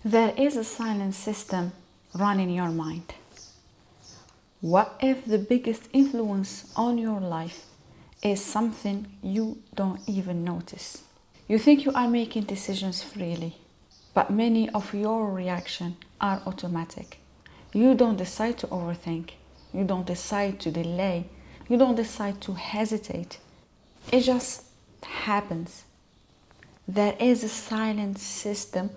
There is a silent system running your mind. What if the biggest influence on your life is something you don't even notice? You think you are making decisions freely, but many of your reactions are automatic. You don't decide to overthink. You don't decide to delay. You don't decide to hesitate. It just happens. There is a silent system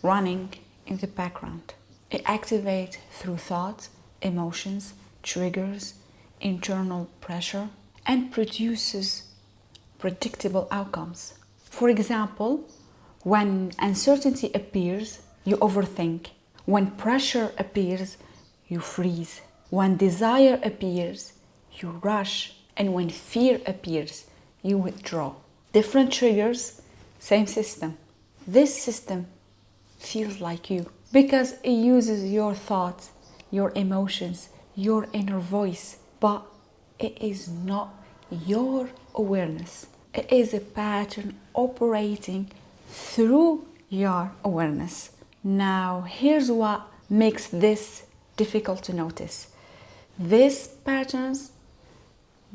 running in the background. It activates through thoughts, emotions, triggers, internal pressure, and produces predictable outcomes. For example, when uncertainty appears, you overthink. When pressure appears, you freeze. When desire appears, you rush. And when fear appears, you withdraw. Different triggers, same system. This system feels like you because it uses your thoughts, your emotions, your inner voice, but it is not your awareness. It is a pattern operating through your awareness. Now, here's what makes this difficult to notice. These patterns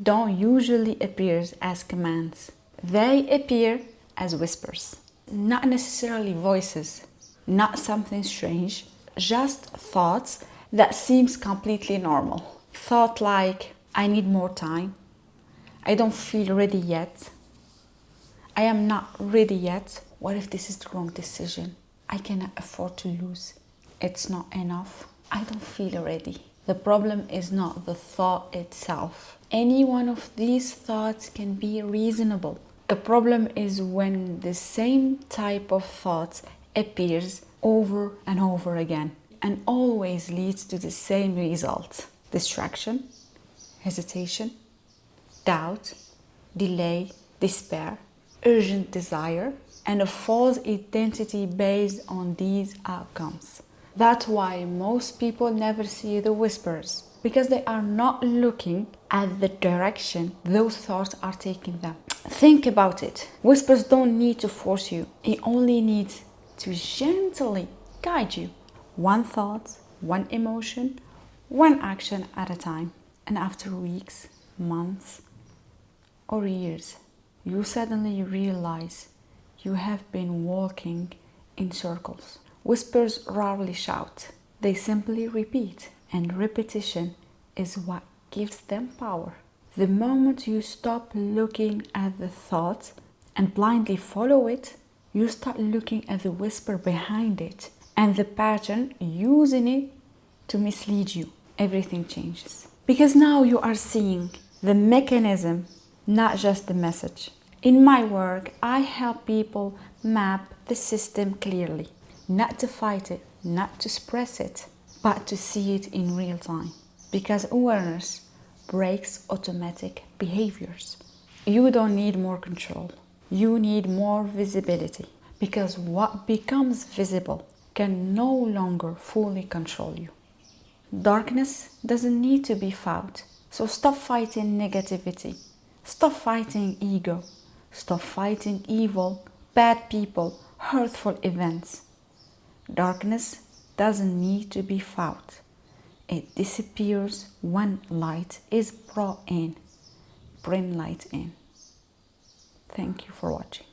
don't usually appear as commands. They appear as whispers, not necessarily voices, not something strange, just thoughts that seems completely normal. Thought like, I need more time, I don't feel ready yet, I am not ready yet, what if this is the wrong decision? I cannot afford to lose, it's not enough, I don't feel ready. The problem is not the thought itself. Any one of these thoughts can be reasonable. The problem is when the same type of thoughts appears over and over again and always leads to the same result: distraction, hesitation, doubt, delay, despair, urgent desire, and a false identity based on these outcomes. That's why most people never see the whispers, because they are not looking at the direction those thoughts are taking them. Think about it. Whispers don't need to force you. It only needs to gently guide you. One thought, one emotion, one action at a time. And after weeks, months, or years, you suddenly realize you have been walking in circles. Whispers rarely shout. They simply repeat, and repetition is what gives them power. The moment you stop looking at the thought and blindly follow it, you start looking at the whisper behind it and the pattern using it to mislead you. Everything changes. Because now you are seeing the mechanism, not just the message. In my work, I help people map the system clearly. Not to fight it, not to suppress it, but to see it in real time. Because awareness breaks automatic behaviors. You don't need more control. You need more visibility. Because what becomes visible can no longer fully control you. Darkness doesn't need to be fought. So stop fighting negativity. Stop fighting ego. Stop fighting evil, bad people, hurtful events. Darkness doesn't need to be fought. It disappears when light is brought in. Bring light in. Thank you for watching.